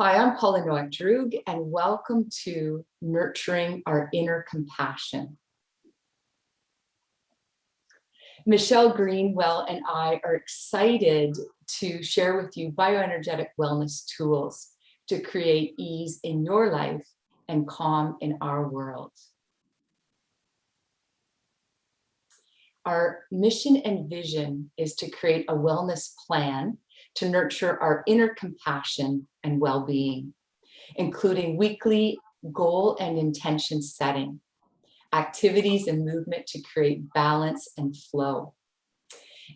Hi, I'm Paula Nowak Droog, and welcome to Nurturing Our Inner Compassion. Michelle Greenwell and I are excited to share with you bioenergetic wellness tools to create ease in your life and calm in our world. Our mission and vision is to create a wellness plan to nurture our inner compassion and well-being, including weekly goal and intention setting, activities and movement to create balance and flow,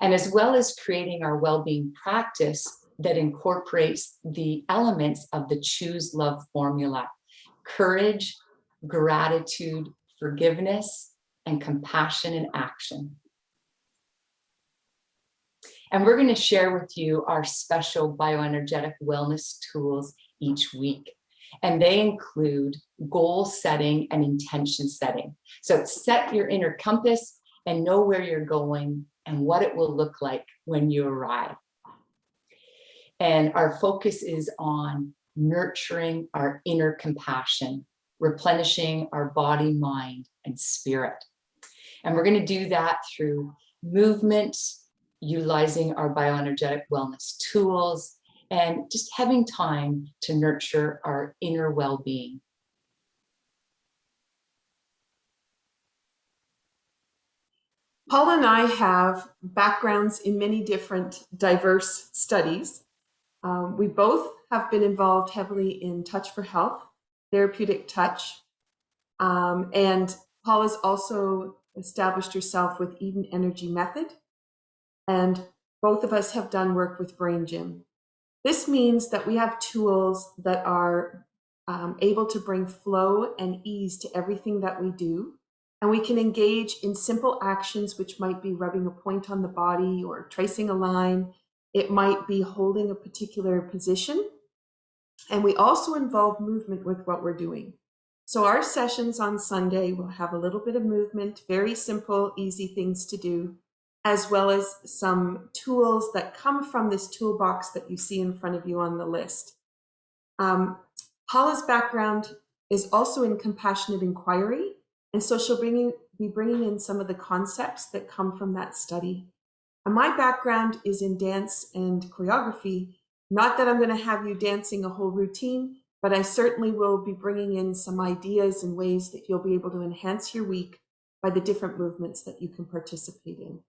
and as well as creating our well-being practice that incorporates the elements of the Choose Love formula: courage, gratitude, forgiveness, and compassion in action. And we're going to share with you our special bioenergetic wellness tools each week. And they include goal setting and intention setting. So set your inner compass and know where you're going and what it will look like when you arrive. And our focus is on nurturing our inner compassion, replenishing our body, mind, and spirit. And we're going to do that through movement, utilizing our bioenergetic wellness tools, and just having time to nurture our inner well-being. Paula and I have backgrounds in many different diverse studies. We both have been involved heavily in Touch for Health, therapeutic touch, and Paula's also established herself with Eden Energy Method, and both of us have done work with Brain Gym. This means that we have tools that are able to bring flow and ease to everything that we do. And we can engage in simple actions, which might be rubbing a point on the body or tracing a line. It might be holding a particular position. And we also involve movement with what we're doing. So our sessions on Sunday will have a little bit of movement, very simple, easy things to do, as well as some tools that come from this toolbox that you see in front of you on the list. Paula's background is also in compassionate inquiry, and so she'll be bringing in some of the concepts that come from that study. And my background is in dance and choreography. Not that I'm going to have you dancing a whole routine, but I certainly will be bringing in some ideas and ways that you'll be able to enhance your week by the different movements that you can participate in.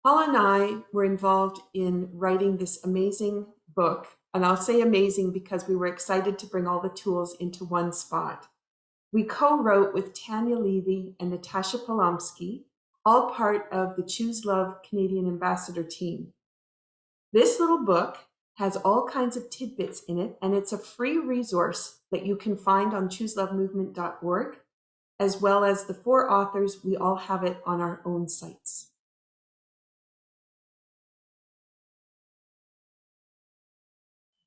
Paula and I were involved in writing this amazing book, and I'll say amazing because we were excited to bring all the tools into one spot. We co-wrote with Tanya Levy and Natasha Polomsky, all part of the Choose Love Canadian Ambassador team. This little book has all kinds of tidbits in it, and it's a free resource that you can find on chooselovemovement.org, as well as the 4 authors. We all have it on our own sites.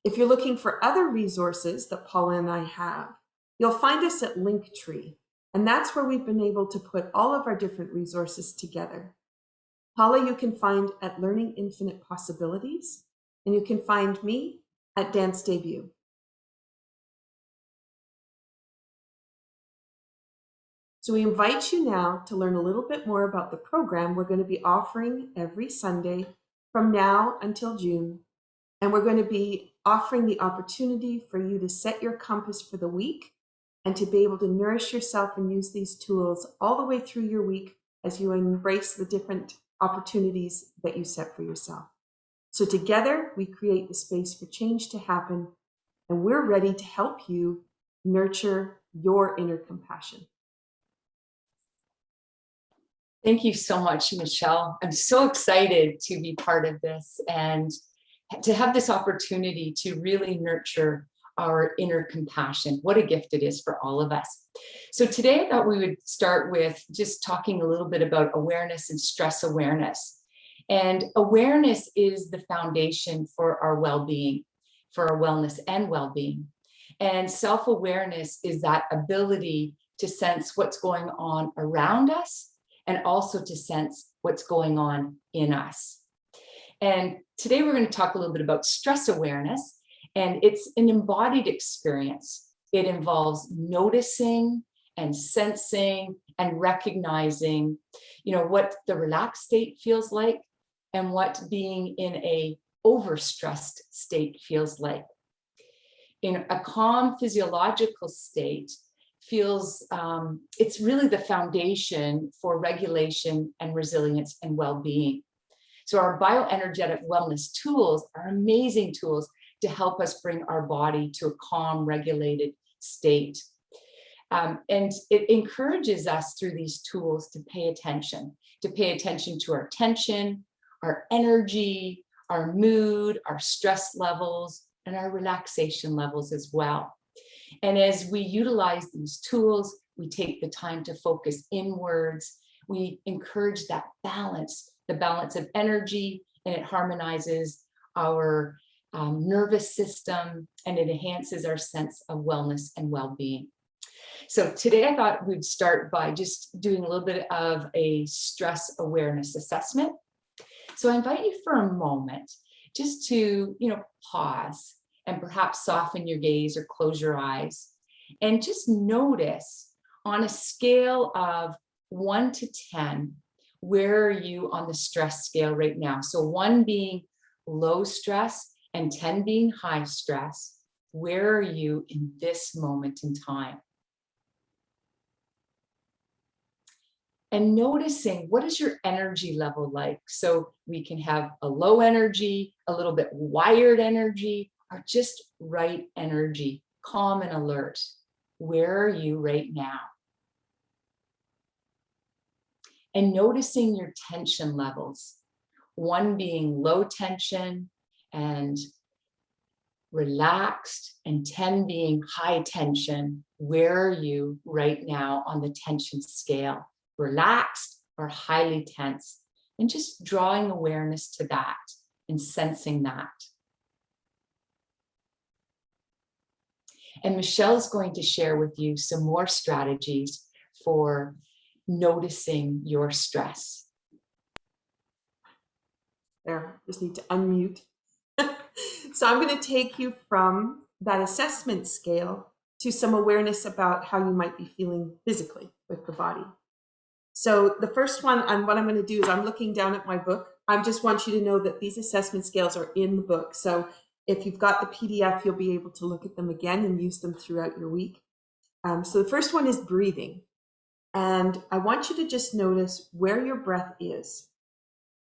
If you're looking for other resources that Paula and I have, you'll find us at Linktree, and that's where we've been able to put all of our different resources together. Paula you can find at Learning Infinite Possibilities, and you can find me at Dance Debut. So we invite you now to learn a little bit more about the program we're going to be offering every Sunday from now until June. And we're going to be offering the opportunity for you to set your compass for the week and to be able to nourish yourself and use these tools all the way through your week as you embrace the different opportunities that you set for yourself. So together, we create the space for change to happen, and we're ready to help you nurture your inner compassion. Thank you so much, Michelle. I'm so excited to be part of this and to have this opportunity to really nurture our inner compassion. What a gift it is for all of us. So today I thought we would start with just talking a little bit about awareness and stress awareness. And awareness is the foundation for our well-being, for our wellness and well-being. And self-awareness is that ability to sense what's going on around us and also to sense what's going on in us. And today we're going to talk a little bit about stress awareness, and it's an embodied experience. It involves noticing and sensing and recognizing, what the relaxed state feels like and what being in a overstressed state feels like. In a calm physiological state feels, it's really the foundation for regulation and resilience and well-being. So our bioenergetic wellness tools are amazing tools to help us bring our body to a calm, regulated state. And it encourages us through these tools to pay attention to our tension, our energy, our mood, our stress levels, and our relaxation levels as well. And as we utilize these tools, we take the time to focus inwards. We encourage that balance, the balance of energy, and it harmonizes our nervous system, and it enhances our sense of wellness and well-being. So today I thought we'd start by just doing a little bit of a stress awareness assessment. So I invite you for a moment just to, pause and perhaps soften your gaze or close your eyes and just notice on a scale of 1 to 10, where are you on the stress scale right now? So 1 being low stress and 10 being high stress. Where are you in this moment in time? And noticing, what is your energy level like? So we can have a low energy, a little bit wired energy, or just right energy, calm and alert. Where are you right now? And noticing your tension levels, 1 being low tension and relaxed, and 10 being high tension. Where are you right now on the tension scale? Relaxed or highly tense? And just drawing awareness to that and sensing that. And Michelle's going to share with you some more strategies for noticing your stress. There, just need to unmute. So I'm going to take you from that assessment scale to some awareness about how you might be feeling physically with the body. So the first one, and what I'm going to do is I'm looking down at my book. I just want you to know that these assessment scales are in the book. So if you've got the PDF, you'll be able to look at them again and use them throughout your week. So the first one is breathing. And I want you to just notice where your breath is.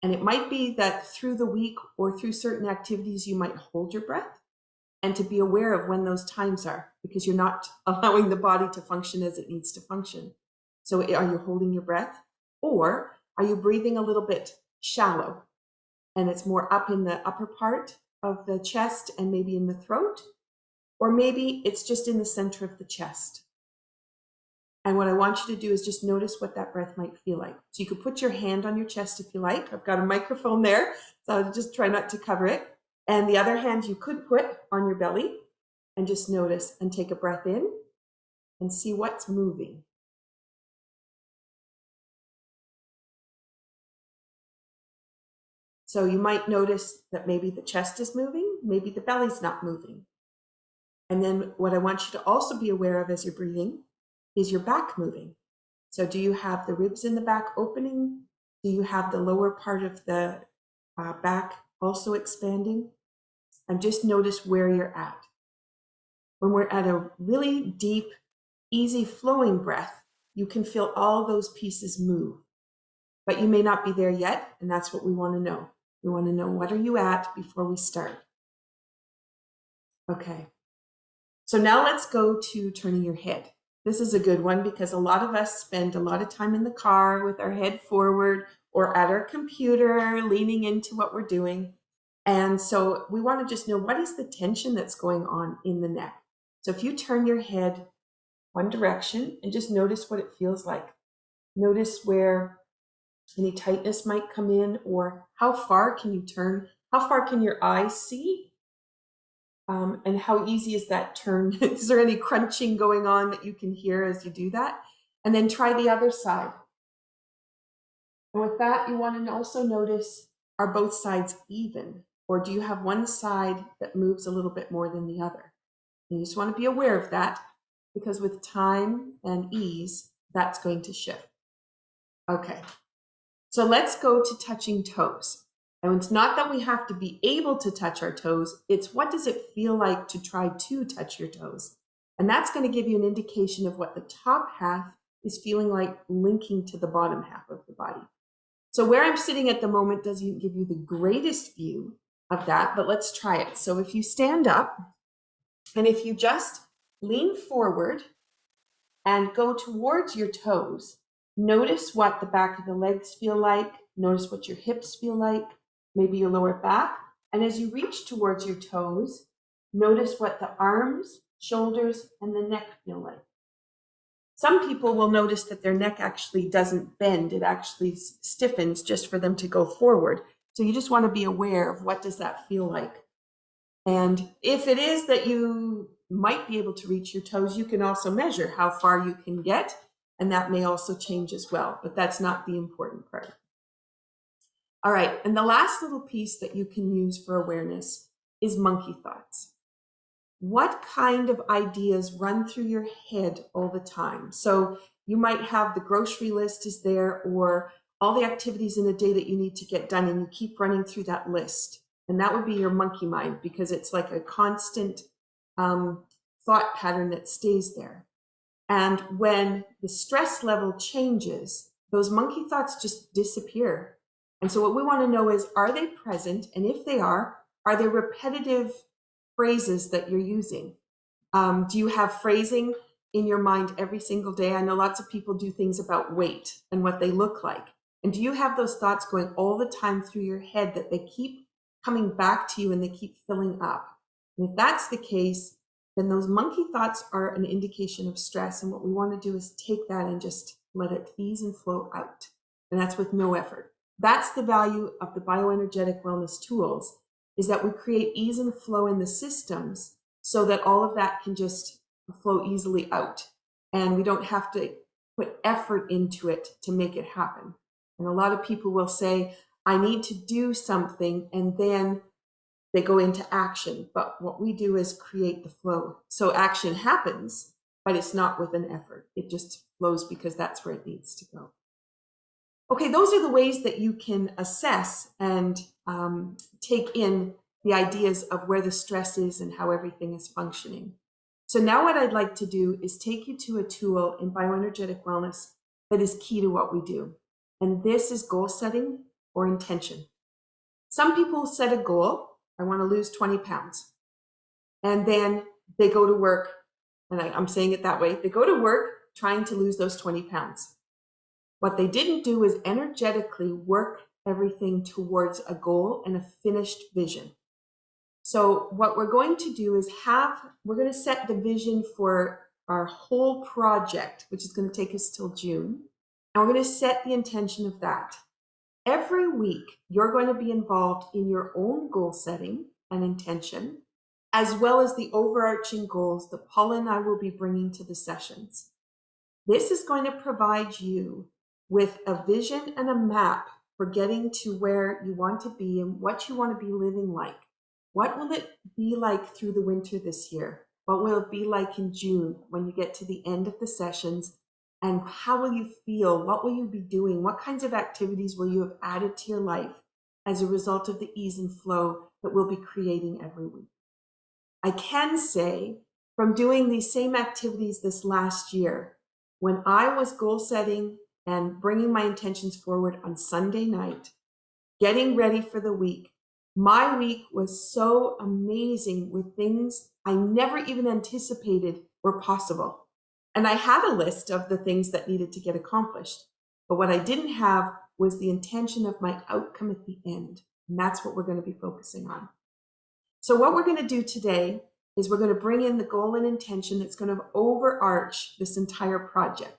And it might be that through the week or through certain activities, you might hold your breath, and to be aware of when those times are, because you're not allowing the body to function as it needs to function. So are you holding your breath, or are you breathing a little bit shallow and it's more up in the upper part of the chest and maybe in the throat, or maybe it's just in the center of the chest? And what I want you to do is just notice what that breath might feel like. So you could put your hand on your chest if you like. I've got a microphone there, so I'll just try not to cover it. And the other hand you could put on your belly and just notice and take a breath in and see what's moving. So you might notice that maybe the chest is moving, maybe the belly's not moving. And then what I want you to also be aware of as you're breathing is your back moving. So do you have the ribs in the back opening? Do you have the lower part of the back also expanding? And just notice where you're at. When we're at a really deep, easy flowing breath, you can feel all those pieces move. But you may not be there yet, and that's what we want to know. We want to know, what are you at before we start? Okay. So now let's go to turning your head. This is a good one because a lot of us spend a lot of time in the car with our head forward or at our computer, leaning into what we're doing. And so we want to just know, what is the tension that's going on in the neck? So if you turn your head one direction and just notice what it feels like. Notice where any tightness might come in, or how far can you turn? How far can your eyes see? And how easy is that turn? Is there any crunching going on that you can hear as you do that? And then try the other side. And with that, you want to also notice are both sides even? Or do you have one side that moves a little bit more than the other? And you just want to be aware of that, because with time and ease, that's going to shift. Okay, so let's go to touching toes. And it's not that we have to be able to touch our toes, it's what does it feel like to try to touch your toes? And that's going to give you an indication of what the top half is feeling like linking to the bottom half of the body. So where I'm sitting at the moment doesn't give you the greatest view of that, but let's try it. So if you stand up and if you just lean forward and go towards your toes, notice what the back of the legs feel like, notice what your hips feel like, maybe your lower back. And as you reach towards your toes, notice what the arms, shoulders, and the neck feel like. Some people will notice that their neck actually doesn't bend, it actually stiffens just for them to go forward. So you just want to be aware of what does that feel like. And if it is that you might be able to reach your toes, you can also measure how far you can get, and that may also change as well, but that's not the important part. All right, and the last little piece that you can use for awareness is monkey thoughts. What kind of ideas run through your head all the time? So you might have the grocery list is there, or all the activities in a day that you need to get done, and you keep running through that list. And that would be your monkey mind, because it's like a constant thought pattern that stays there. And when the stress level changes, those monkey thoughts just disappear. And so what we want to know is, are they present? And if they are they repetitive phrases that you're using? Do you have phrasing in your mind every single day? I know lots of people do things about weight and what they look like. And do you have those thoughts going all the time through your head that they keep coming back to you and they keep filling up? And if that's the case, then those monkey thoughts are an indication of stress. And what we want to do is take that and just let it ease and flow out. And that's with no effort. That's the value of the bioenergetic wellness tools, is that we create ease and flow in the systems so that all of that can just flow easily out. And we don't have to put effort into it to make it happen. And a lot of people will say, I need to do something, and then they go into action. But what we do is create the flow. So action happens, but it's not with an effort. It just flows because that's where it needs to go. Okay, those are the ways that you can assess and take in the ideas of where the stress is and how everything is functioning. So now what I'd like to do is take you to a tool in bioenergetic wellness that is key to what we do. And this is goal setting or intention. Some people set a goal, I want to lose 20 pounds. And then they go to work, and I'm saying it that way, they go to work trying to lose those 20 pounds. What they didn't do is energetically work everything towards a goal and a finished vision. So what we're going to do is we're going to set the vision for our whole project, which is going to take us till June. And we're going to set the intention of that. Every week, you're going to be involved in your own goal setting and intention, as well as the overarching goals that Paula and I will be bringing to the sessions. This is going to provide you with a vision and a map for getting to where you want to be and what you want to be living like. What will it be like through the winter this year? What will it be like in June when you get to the end of the sessions? And how will you feel? What will you be doing? What kinds of activities will you have added to your life as a result of the ease and flow that we'll be creating every week? I can say, from doing these same activities this last year, when I was goal setting and bringing my intentions forward on Sunday night, getting ready for the week, my week was so amazing with things I never even anticipated were possible. And I had a list of the things that needed to get accomplished. But what I didn't have was the intention of my outcome at the end. And that's what we're going to be focusing on. So what we're going to do today is we're going to bring in the goal and intention that's going to overarch this entire project.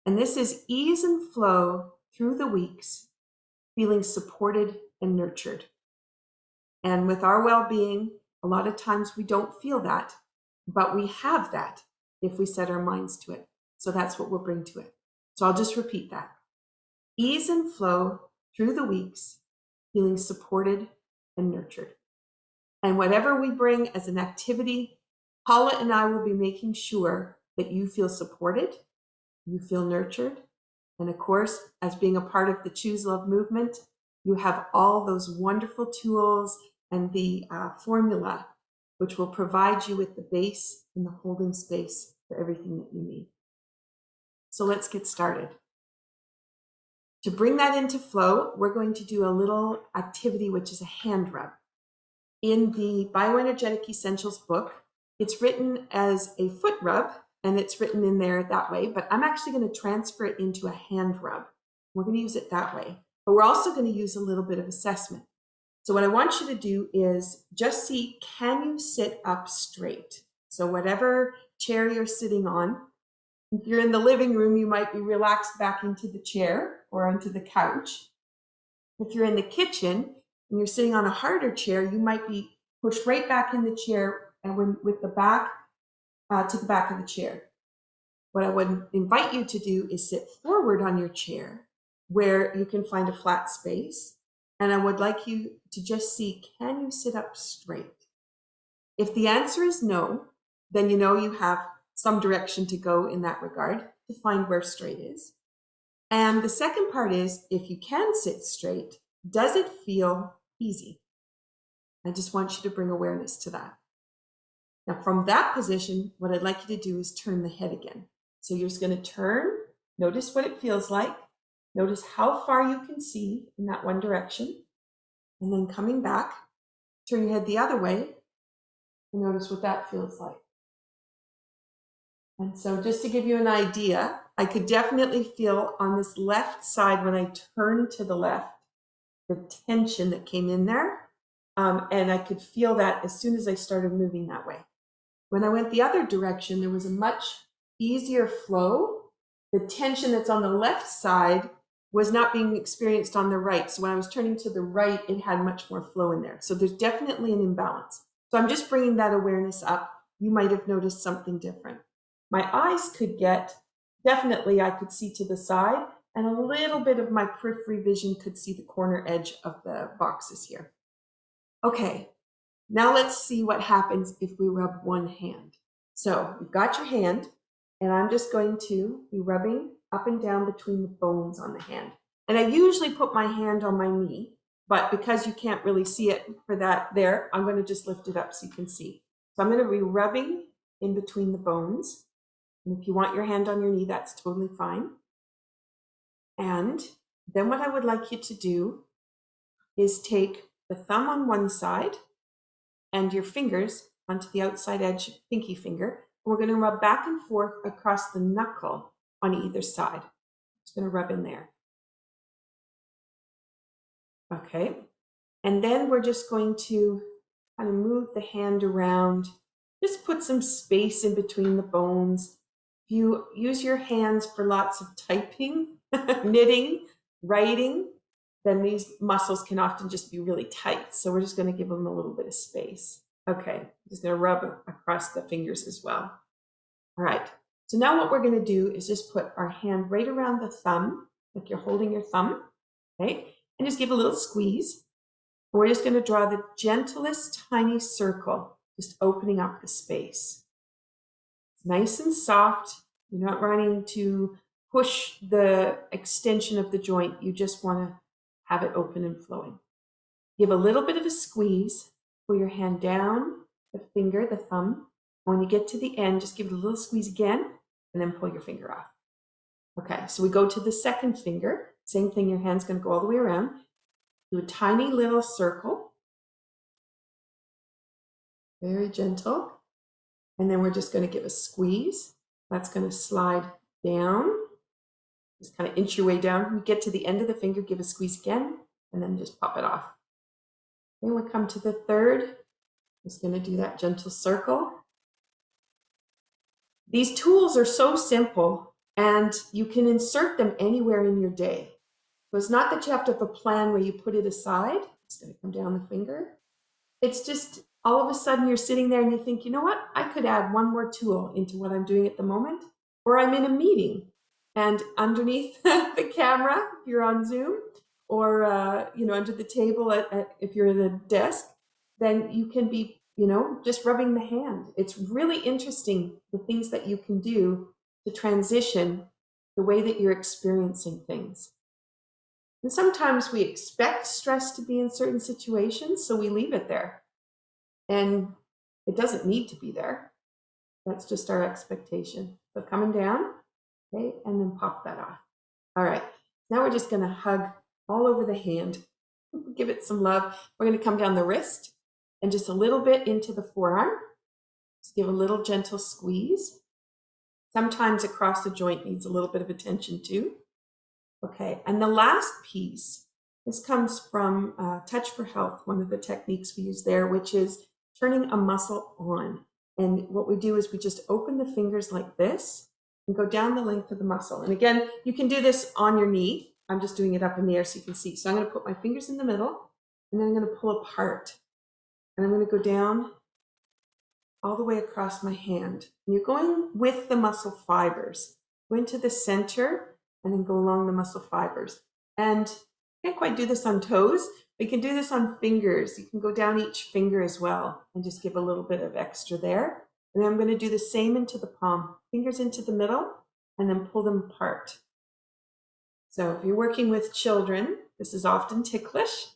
And this is ease and flow through the weeks, feeling supported and nurtured. And with our well-being, a lot of times we don't feel that, but we have that if we set our minds to it. So that's what we'll bring to it. So I'll just repeat that. Ease and flow through the weeks, feeling supported and nurtured. And whatever we bring as an activity, Paula and I will be making sure that you feel supported, you feel nurtured, and of course, as being a part of the Choose Love movement, you have all those wonderful tools and the formula, which will provide you with the base and the holding space for everything that you need. So let's get started. To bring that into flow, we're going to do a little activity, which is a hand rub. In the Bioenergetic Essentials book, it's written as a foot rub, and it's written in there that way, but I'm actually going to transfer it into a hand rub. We're going to use it that way, but we're also going to use a little bit of assessment. So what I want you to do is just see, can you sit up straight? So whatever chair you're sitting on, if you're in the living room, you might be relaxed back into the chair or onto the couch. If you're in the kitchen and you're sitting on a harder chair, you might be pushed right back in the chair and with the back to the back of the chair. What I would invite you to do is sit forward on your chair where you can find a flat space. And I would like you to just see, can you sit up straight? If the answer is no, then you know you have some direction to go in that regard to find where straight is. And the second part is, if you can sit straight, does it feel easy? I just want you to bring awareness to that. Now, from that position, what I'd like you to do is turn the head again. So you're just going to turn, notice what it feels like, notice how far you can see in that one direction, and then coming back, turn your head the other way, and notice what that feels like. And so just to give you an idea, I could definitely feel on this left side when I turned to the left, the tension that came in there. And I could feel that as soon as I started moving that way. When I went the other direction, there was a much easier flow. The tension that's on the left side was not being experienced on the right. So when I was turning to the right, it had much more flow in there. So there's definitely an imbalance. So I'm just bringing that awareness up. You might have noticed something different. My eyes could get, definitely I could see to the side, and a little bit of my periphery vision could see the corner edge of the boxes here. Okay, now let's see what happens if we rub one hand. So you've got your hand, and I'm just going to be rubbing up and down between the bones on the hand. And I usually put my hand on my knee, but because you can't really see it for that there, I'm going to just lift it up so you can see. So I'm going to be rubbing in between the bones. And if you want your hand on your knee, that's totally fine. And then what I would like you to do is take the thumb on one side and your fingers onto the outside edge, pinky finger. And we're going to rub back and forth across the knuckle on either side. Just going to rub in there. Okay. And then we're just going to kind of move the hand around. Just put some space in between the bones. You use your hands for lots of typing, knitting, writing, then these muscles can often just be really tight. So we're just going to give them a little bit of space. Okay, just going to rub across the fingers as well. All right, so now what we're going to do is just put our hand right around the thumb, like you're holding your thumb, okay? And just give a little squeeze. We're just going to draw the gentlest tiny circle, just opening up the space. Nice and soft. You're not running to push the extension of the joint. You just want to have it open and flowing. Give a little bit of a squeeze. Pull your hand down, the finger, the thumb. When you get to the end, just give it a little squeeze again, and then pull your finger off. Okay, so we go to the second finger. Same thing, your hand's going to go all the way around. Do a tiny little circle. Very gentle. And then we're just going to give a squeeze. That's going to slide down. Just kind of inch your way down. You get to the end of the finger, give a squeeze again, and then just pop it off. Then we come to the third. Just going to do that gentle circle. These tools are so simple, and you can insert them anywhere in your day. So it's not that you have to have a plan where you put it aside. It's going to come down the finger. It's just all of a sudden you're sitting there and you think, you know what? I could add one more tool into what I'm doing at the moment. Or I'm in a meeting and underneath the camera, if you're on Zoom, or under the table if you're at a desk, then you can be just rubbing the hand. It's really interesting the things that you can do to transition the way that you're experiencing things. And sometimes we expect stress to be in certain situations, so we leave it there. And it doesn't need to be there. That's just our expectation. So coming down, okay, and then pop that off. All right, now we're just gonna hug all over the hand. Give it some love. We're gonna come down the wrist and just a little bit into the forearm. Just give a little gentle squeeze. Sometimes across the joint needs a little bit of attention too. Okay, and the last piece, this comes from Touch for Health, one of the techniques we use there, which is turning a muscle on. And what we do is we just open the fingers like this and go down the length of the muscle. And again, you can do this on your knee. I'm just doing it up in the air so you can see. So I'm going to put my fingers in the middle, and then I'm going to pull apart. And I'm going to go down all the way across my hand. And you're going with the muscle fibers. Go into the center and then go along the muscle fibers. And you can't quite do this on toes, but you can do this on fingers. You can go down each finger as well and just give a little bit of extra there. And then I'm going to do the same into the palm. Fingers into the middle and then pull them apart. So if you're working with children, this is often ticklish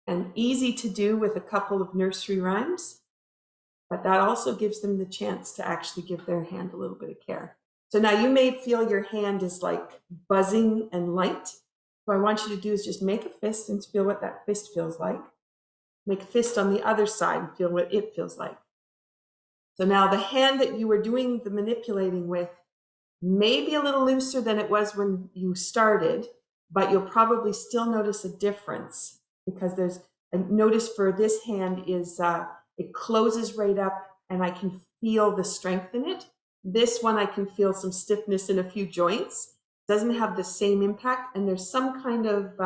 and easy to do with a couple of nursery rhymes, but that also gives them the chance to actually give their hand a little bit of care. So now you may feel your hand is like buzzing and light. What I want you to do is just make a fist and feel what that fist feels like. Make a fist on the other side and feel what it feels like. So now the hand that you were doing the manipulating with may be a little looser than it was when you started, but you'll probably still notice a difference because there's a notice for this hand is it closes right up and I can feel the strength in it. This one I can feel some stiffness in a few joints. Doesn't have the same impact, and there's some kind of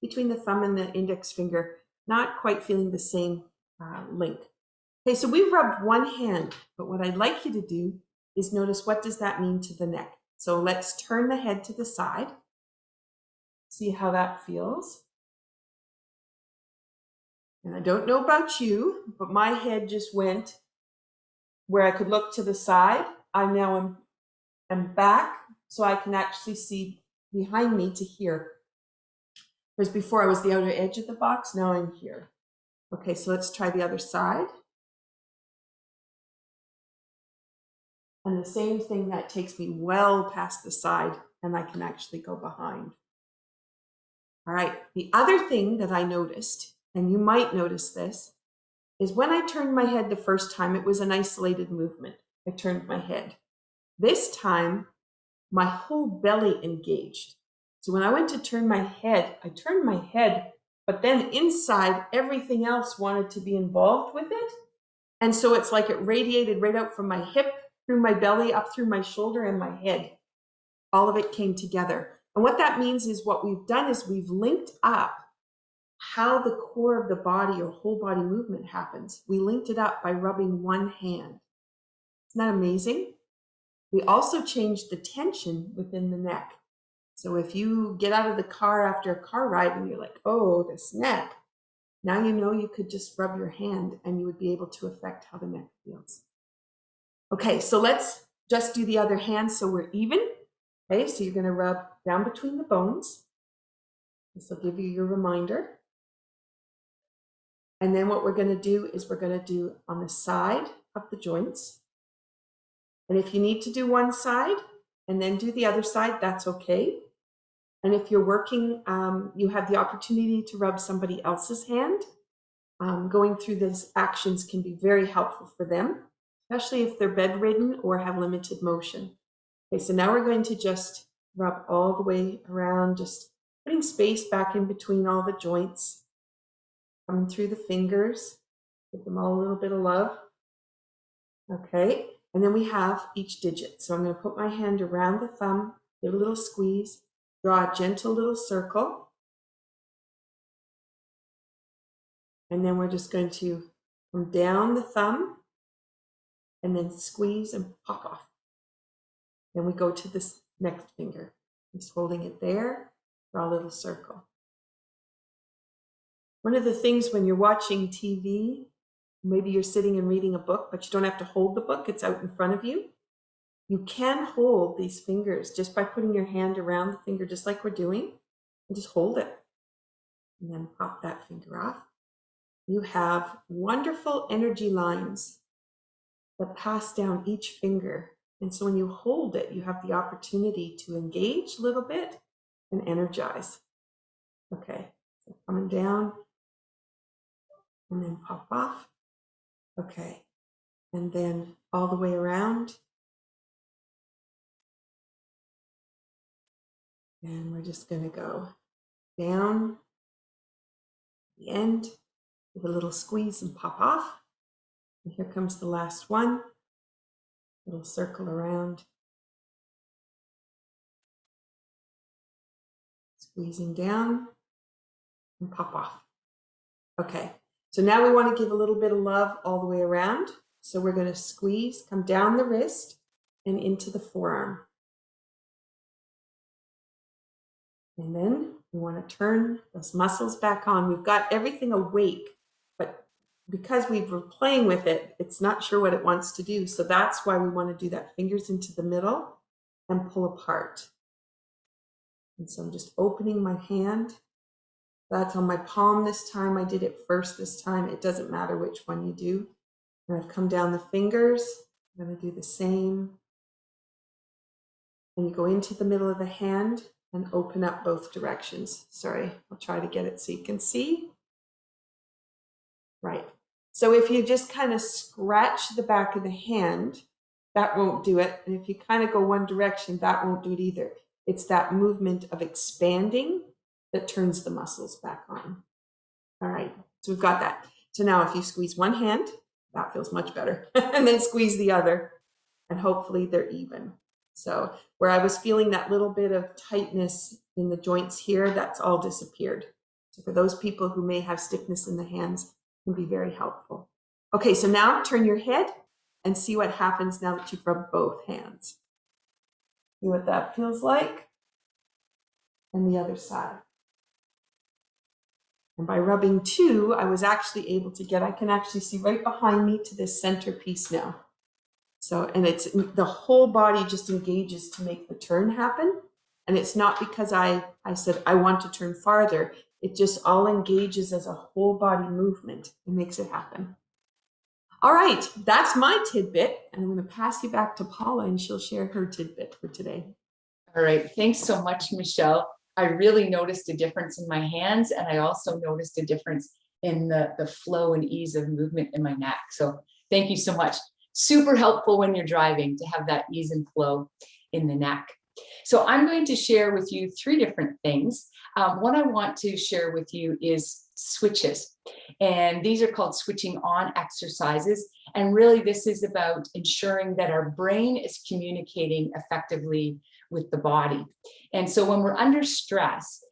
between the thumb and the index finger, not quite feeling the same link. Okay, so we've rubbed one hand, but what I'd like you to do is notice what does that mean to the neck. So let's turn the head to the side. See how that feels. And I don't know about you, but my head just went where I could look to the side. I now am back so I can actually see behind me to here. Whereas before I was the outer edge of the box, now I'm here. Okay, so let's try the other side. And the same thing, that takes me well past the side and I can actually go behind. All right, the other thing that I noticed, and you might notice this, is when I turned my head the first time, it was an isolated movement. I turned my head. This time, my whole belly engaged. So when I went to turn my head, I turned my head, but then inside, everything else wanted to be involved with it. And so it's like it radiated right out from my hip, through my belly, up through my shoulder and my head. All of it came together. And what that means is what we've done is we've linked up how the core of the body or whole body movement happens. We linked it up by rubbing one hand. Isn't that amazing? We also changed the tension within the neck. So if you get out of the car after a car ride and you're like, oh, this neck, now you know you could just rub your hand and you would be able to affect how the neck feels. Okay, so let's just do the other hand so we're even. Okay, so you're going to rub down between the bones. This will give you your reminder. And then what we're going to do is we're going to do on the side of the joints. And if you need to do one side and then do the other side, that's okay. And if you're working, you have the opportunity to rub somebody else's hand. Going through these actions can be very helpful for them, especially if they're bedridden or have limited motion. Okay, so now we're going to just rub all the way around, just putting space back in between all the joints, coming through the fingers, give them all a little bit of love. Okay, and then we have each digit. So I'm going to put my hand around the thumb, give a little squeeze, draw a gentle little circle. And then we're just going to come down the thumb and then squeeze and pop off. Then we go to this next finger, just holding it there. Draw a little circle. One of the things when you're watching TV, maybe you're sitting and reading a book, but you don't have to hold the book, it's out in front of you. You can hold these fingers just by putting your hand around the finger, just like we're doing, and just hold it. And then pop that finger off. You have wonderful energy lines that pass down each finger. And so when you hold it, you have the opportunity to engage a little bit and energize. Okay, so coming down and then pop off. Okay, and then all the way around. And we're just going to go down the end, give a little squeeze and pop off. And here comes the last one. Little circle around. Squeezing down and pop off. Okay, so now we want to give a little bit of love all the way around. So we're going to squeeze, come down the wrist and into the forearm. And then we want to turn those muscles back on. We've got everything awake, but because we were playing with it, it's not sure what it wants to do. So that's why we want to do that. Fingers into the middle and pull apart. And so I'm just opening my hand. That's on my palm this time. I did it first this time. It doesn't matter which one you do. And I've come down the fingers. I'm going to do the same. And you go into the middle of the hand and open up both directions. Sorry, I'll try to get it so you can see. Right. So if you just kind of scratch the back of the hand, that won't do it. And if you kind of go one direction, that won't do it either. It's that movement of expanding that turns the muscles back on. All right, so we've got that. So now if you squeeze one hand, that feels much better. And then squeeze the other, and hopefully they're even. So where I was feeling that little bit of tightness in the joints here, that's all disappeared. So for those people who may have stiffness in the hands, it can be very helpful. Okay, so now turn your head and see what happens now that you've rubbed both hands. See what that feels like. And the other side. And by rubbing two, I was actually able to get, I can actually see right behind me to this center piece now. So, and it's the whole body just engages to make the turn happen. And it's not because I said, I want to turn farther. It just all engages as a whole body movement and makes it happen. All right, that's my tidbit. And I'm going to pass you back to Paula and she'll share her tidbit for today. All right, thanks so much, Michelle. I really noticed a difference in my hands, and I also noticed a difference in the flow and ease of movement in my neck. So thank you so much. Super helpful when you're driving to have that ease and flow in the neck. So I'm going to share with you three different things. What I want to share with you is switches. And these are called switching on exercises. And really this is about ensuring that our brain is communicating effectively with the body. And so when we're under stress,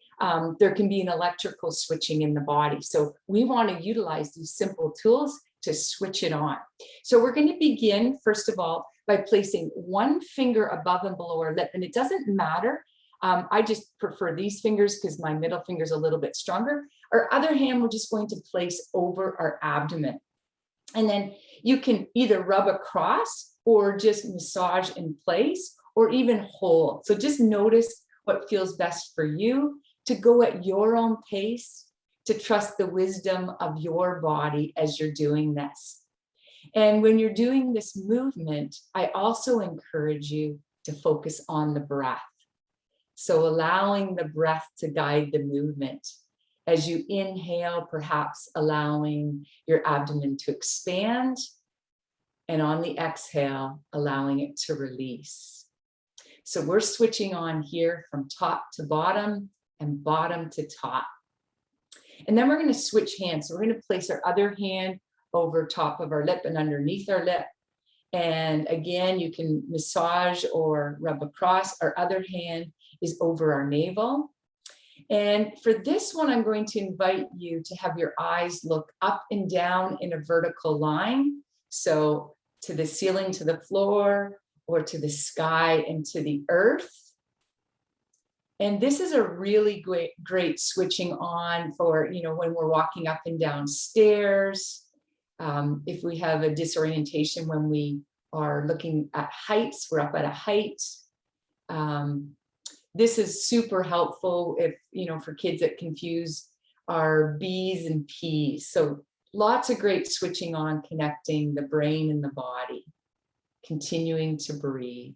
there can be an electrical switching in the body. So we want to utilize these simple tools to switch it on. So we're going to begin, first of all, by placing one finger above and below our lip. And it doesn't matter. I just prefer these fingers because my middle finger is a little bit stronger. Our other hand, we're just going to place over our abdomen. And then you can either rub across or just massage in place or even hold. So just notice what feels best for you, to go at your own pace, to trust the wisdom of your body as you're doing this. And when you're doing this movement, I also encourage you to focus on the breath. So allowing the breath to guide the movement. As you inhale, perhaps allowing your abdomen to expand, and on the exhale, allowing it to release. So we're switching on here from top to bottom and bottom to top. And then we're going to switch hands. So we're going to place our other hand over top of our lip and underneath our lip. And again, you can massage or rub across. Our other hand is over our navel. And for this one, I'm going to invite you to have your eyes look up and down in a vertical line. So to the ceiling, to the floor, or to the sky and to the earth. And this is a really great switching on for, when we're walking up and down stairs. If we have a disorientation when we are looking at heights, we're up at a height. This is super helpful if, for kids that confuse our B's and P's. So lots of great switching on, connecting the brain and the body, continuing to breathe.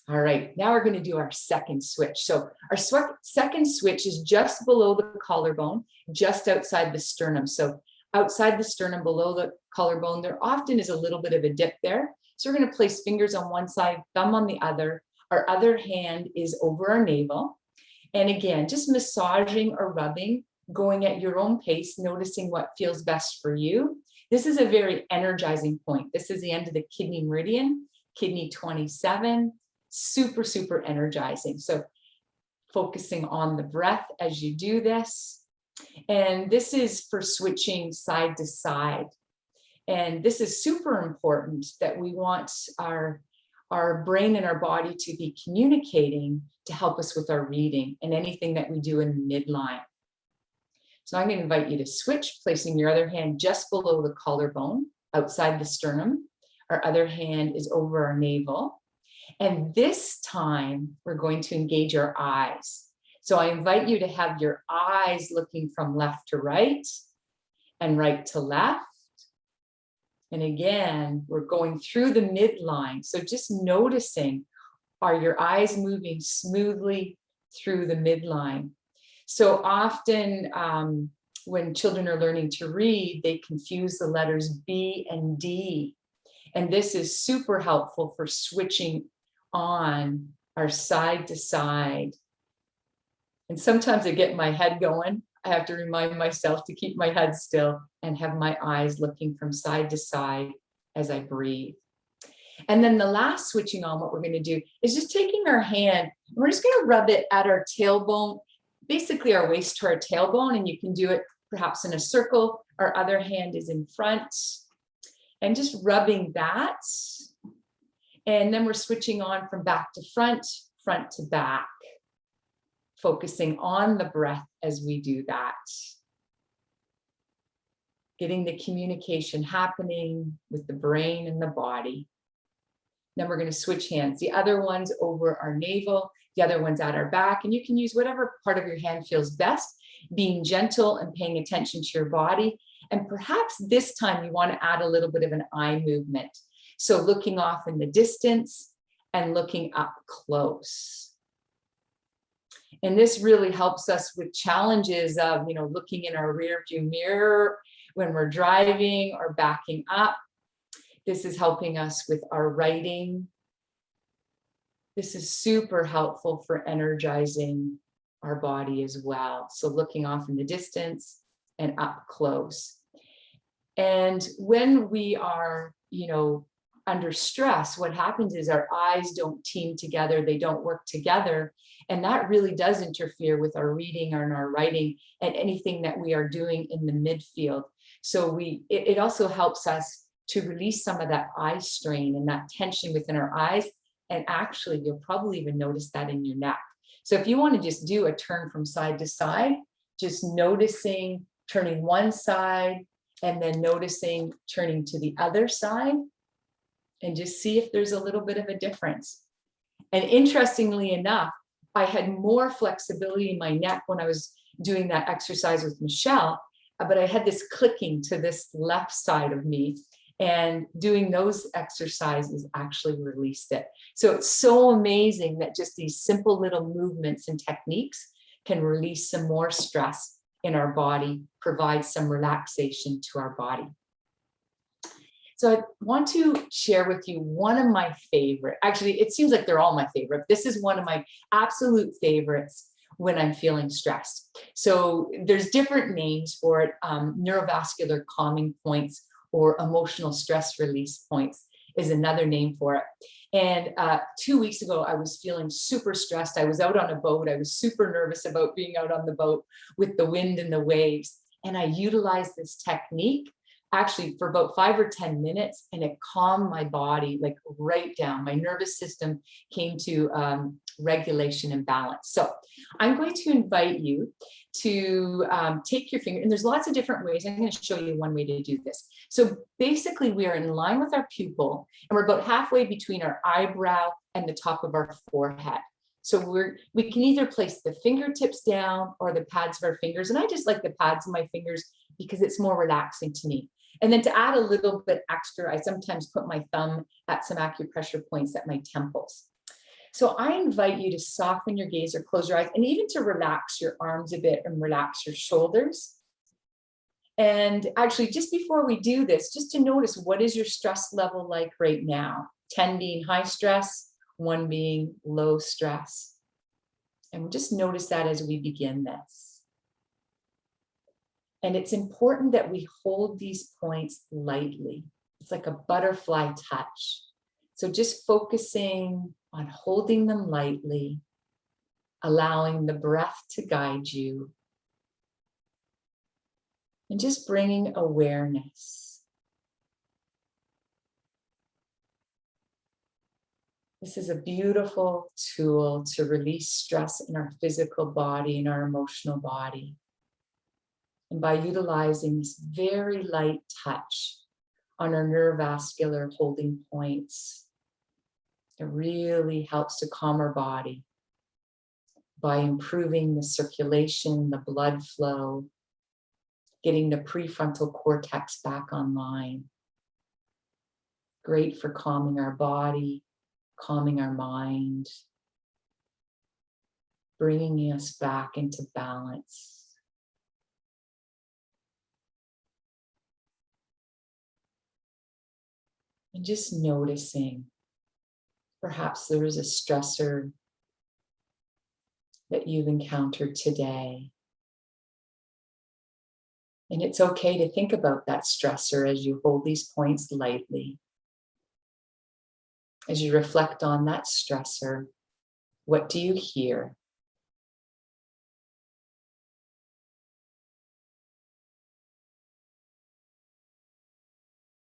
All right, now we're going to do our second switch. So our second switch is just below the collarbone, just outside the sternum. So outside the sternum, below the collarbone, there often is a little bit of a dip there. So we're going to place fingers on one side, thumb on the other. Our other hand is over our navel. And again, just massaging or rubbing, going at your own pace, noticing what feels best for you. This is a very energizing point. This is the end of the kidney meridian, kidney 27. Super, super energizing. So focusing on the breath as you do this. And this is for switching side to side. And this is super important that we want our brain and our body to be communicating to help us with our reading and anything that we do in the midline. So I'm going to invite you to switch, placing your other hand just below the collarbone, outside the sternum. Our other hand is over our navel. And this time we're going to engage our eyes. So I invite you to have your eyes looking from left to right and right to left. And again, we're going through the midline. So just noticing, are your eyes moving smoothly through the midline? So often when children are learning to read, they confuse the letters B and D. And this is super helpful for switching on our side to side. And sometimes I get my head going. I have to remind myself to keep my head still and have my eyes looking from side to side as I breathe. And then the last switching on, what we're going to do is just taking our hand, and we're just going to rub it at our tailbone, basically our waist to our tailbone, and you can do it perhaps in a circle. Our other hand is in front, and just rubbing that. And then we're switching on from back to front, front to back, focusing on the breath as we do that. Getting the communication happening with the brain and the body. Then we're going to switch hands. The other one's over our navel, the other one's at our back, and you can use whatever part of your hand feels best, being gentle and paying attention to your body. And perhaps this time you want to add a little bit of an eye movement. So looking off in the distance and looking up close. And this really helps us with challenges of, looking in our rear view mirror when we're driving or backing up. This is helping us with our writing. This is super helpful for energizing our body as well. So looking off in the distance and up close. And when we are, under stress, what happens is our eyes don't team together, they don't work together. And that really does interfere with our reading and our writing and anything that we are doing in the midfield. So it also helps us to release some of that eye strain and that tension within our eyes. And actually, you'll probably even notice that in your neck. So if you want to just do a turn from side to side, just noticing turning one side and then noticing turning to the other side, and just see if there's a little bit of a difference. And interestingly enough, I had more flexibility in my neck when I was doing that exercise with Michelle, but I had this clicking to this left side of me, and doing those exercises actually released it. So it's so amazing that just these simple little movements and techniques can release some more stress in our body, provide some relaxation to our body. So I want to share with you one of my favorite, actually, it seems like they're all my favorite. This is one of my absolute favorites when I'm feeling stressed. So there's different names for it, neurovascular calming points or emotional stress release points is another name for it. And 2 weeks ago, I was feeling super stressed. I was out on a boat. I was super nervous about being out on the boat with the wind and the waves. And I utilized this technique actually for about 5 or 10 minutes, and it calmed my body like right down. My nervous system came to regulation and balance. So I'm going to invite you to take your finger, and there's lots of different ways. I'm going to show you one way to do this. So basically we are in line with our pupil, and we're about halfway between our eyebrow and the top of our forehead. So we can either place the fingertips down or the pads of our fingers. And I just like the pads of my fingers because it's more relaxing to me. And then to add a little bit extra, I sometimes put my thumb at some acupressure points at my temples. So I invite you to soften your gaze or close your eyes, and even to relax your arms a bit and relax your shoulders. And actually, just before we do this, just to notice, what is your stress level like right now? 10 being high stress, 1 being low stress. And just notice that as we begin this. And it's important that we hold these points lightly. It's like a butterfly touch. So just focusing on holding them lightly, allowing the breath to guide you, and just bringing awareness. This is a beautiful tool to release stress in our physical body and our emotional body. And by utilizing this very light touch on our neurovascular holding points, it really helps to calm our body by improving the circulation, the blood flow, getting the prefrontal cortex back online. Great for calming our body, calming our mind, bringing us back into balance. And just noticing, perhaps there is a stressor that you've encountered today. And it's okay to think about that stressor as you hold these points lightly. As you reflect on that stressor, what do you hear?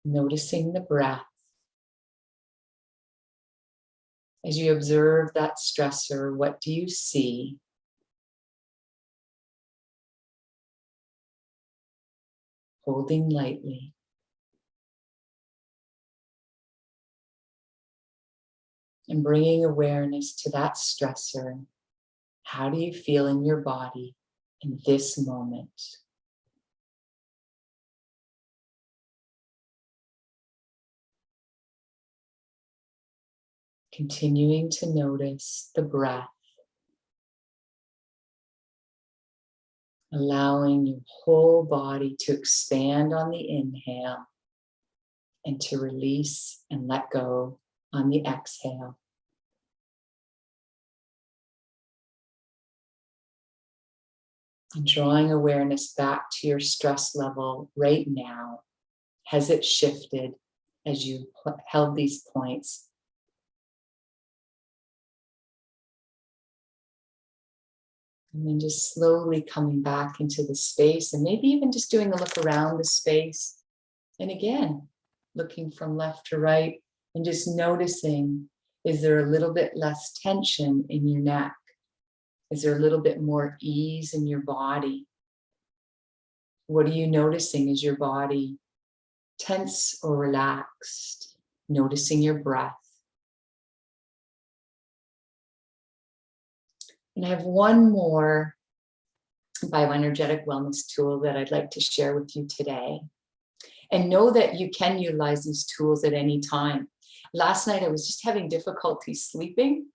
Noticing the breath. As you observe that stressor, what do you see? Holding lightly. And bringing awareness to that stressor. How do you feel in your body in this moment? Continuing to notice the breath. Allowing your whole body to expand on the inhale and to release and let go on the exhale. And drawing awareness back to your stress level right now. Has it shifted as you held these points? And then just slowly coming back into the space, and maybe even just doing a look around the space. And again, looking from left to right and just noticing, is there a little bit less tension in your neck? Is there a little bit more ease in your body? What are you noticing? Is your body tense or relaxed? Noticing your breath. And I have one more bioenergetic wellness tool that I'd like to share with you today. And know that you can utilize these tools at any time. Last night I was just having difficulty sleeping,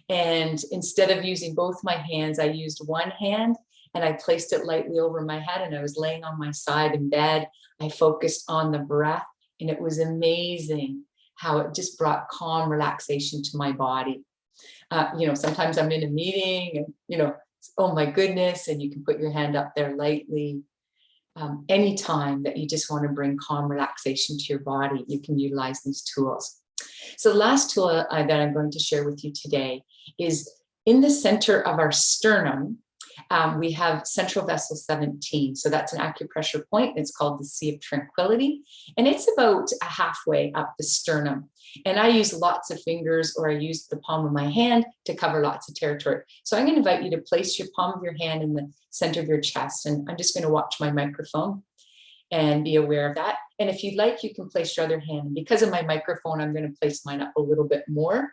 and instead of using both my hands, I used one hand and I placed it lightly over my head, and I was laying on my side in bed. I focused on the breath, and it was amazing how it just brought calm relaxation to my body. Sometimes I'm in a meeting and, oh my goodness, and you can put your hand up there lightly. Anytime that you just want to bring calm relaxation to your body, you can utilize these tools. So the last tool that I'm going to share with you today is in the center of our sternum. We have central vessel 17. So that's an acupressure point. It's called the Sea of Tranquility. And it's about halfway up the sternum. And I use lots of fingers, or I use the palm of my hand to cover lots of territory. So I'm going to invite you to place your palm of your hand in the center of your chest. And I'm just going to watch my microphone and be aware of that. And if you'd like, you can place your other hand. And because of my microphone, I'm going to place mine up a little bit more.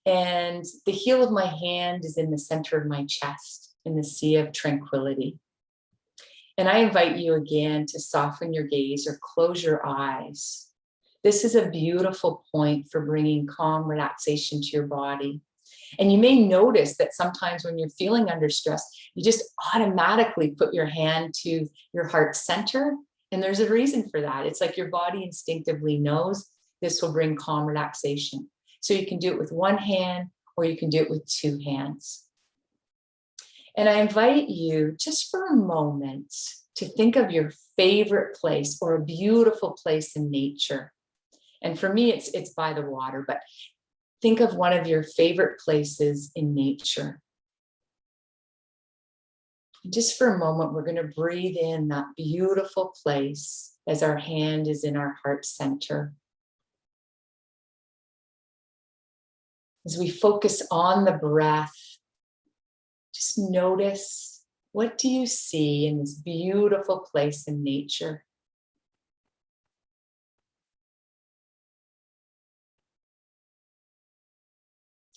And the heel of my hand is in the center of my chest, in the Sea of Tranquility. And I invite you again to soften your gaze or close your eyes. This is a beautiful point for bringing calm relaxation to your body. And you may notice that sometimes when you're feeling under stress, you just automatically put your hand to your heart center. And there's a reason for that. It's like your body instinctively knows this will bring calm relaxation. So you can do it with one hand, or you can do it with two hands. And I invite you just for a moment to think of your favorite place or a beautiful place in nature. And for me, it's by the water, but think of one of your favorite places in nature. And just for a moment, we're going to breathe in that beautiful place as our hand is in our heart center. As we focus on the breath, just notice, what do you see in this beautiful place in nature?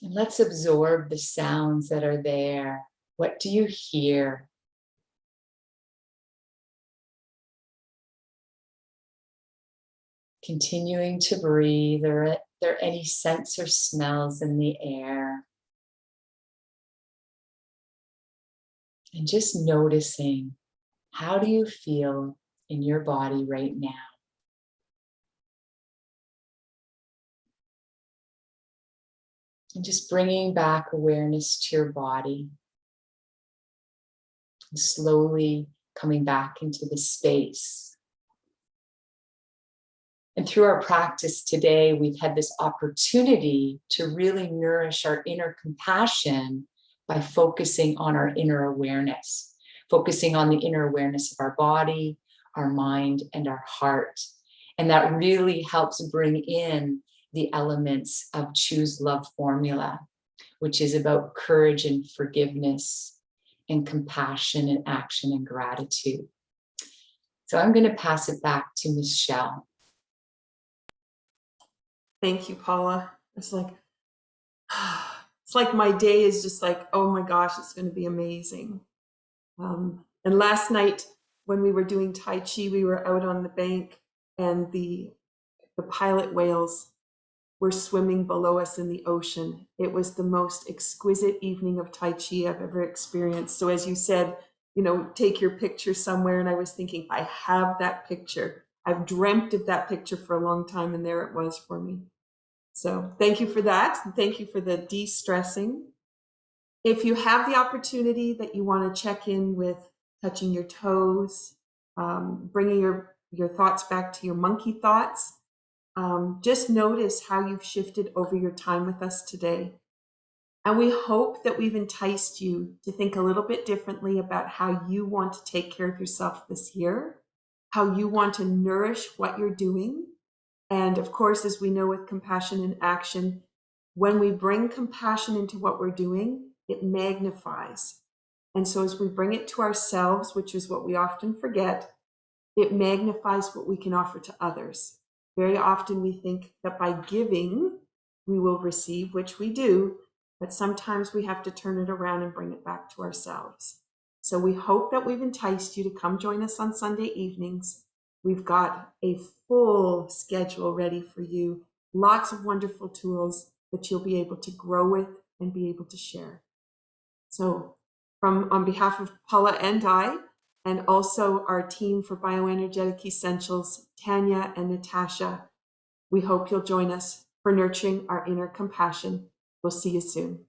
And let's absorb the sounds that are there. What do you hear? Continuing to breathe. Are there any scents or smells in the air? And just noticing, how do you feel in your body right now? And just bringing back awareness to your body. And slowly coming back into the space. And through our practice today, we've had this opportunity to really nourish our inner compassion by focusing on our inner awareness, focusing on the inner awareness of our body, our mind, and our heart. And that really helps bring in the elements of Choose Love Formula, which is about courage and forgiveness and compassion and action and gratitude. So I'm going to pass it back to Michelle. Thank you, Paula. It's like my day is just like, oh my gosh, it's going to be amazing. And last night when we were doing Tai Chi, we were out on the bank, and the pilot whales were swimming below us in the ocean. It was the most exquisite evening of Tai Chi I've ever experienced. So as you said, take your picture somewhere. And I was thinking, I have that picture. I've dreamt of that picture for a long time, and there it was for me. So thank you for that. And thank you for the de-stressing. If you have the opportunity that you want to check in with touching your toes, bringing your thoughts back to your monkey thoughts, just notice how you've shifted over your time with us today. And we hope that we've enticed you to think a little bit differently about how you want to take care of yourself this year, how you want to nourish what you're doing. And of course, as we know with compassion in action, when we bring compassion into what we're doing, it magnifies. And so as we bring it to ourselves, which is what we often forget, it magnifies what we can offer to others. Very often we think that by giving, we will receive, which we do, but sometimes we have to turn it around and bring it back to ourselves. So we hope that we've enticed you to come join us on Sunday evenings. We've got a full schedule ready for you, lots of wonderful tools that you'll be able to grow with and be able to share. So on behalf of Paula and I, and also our team for Bioenergetic Essentials, Tanya and Natasha, we hope you'll join us for nurturing our inner compassion. We'll see you soon.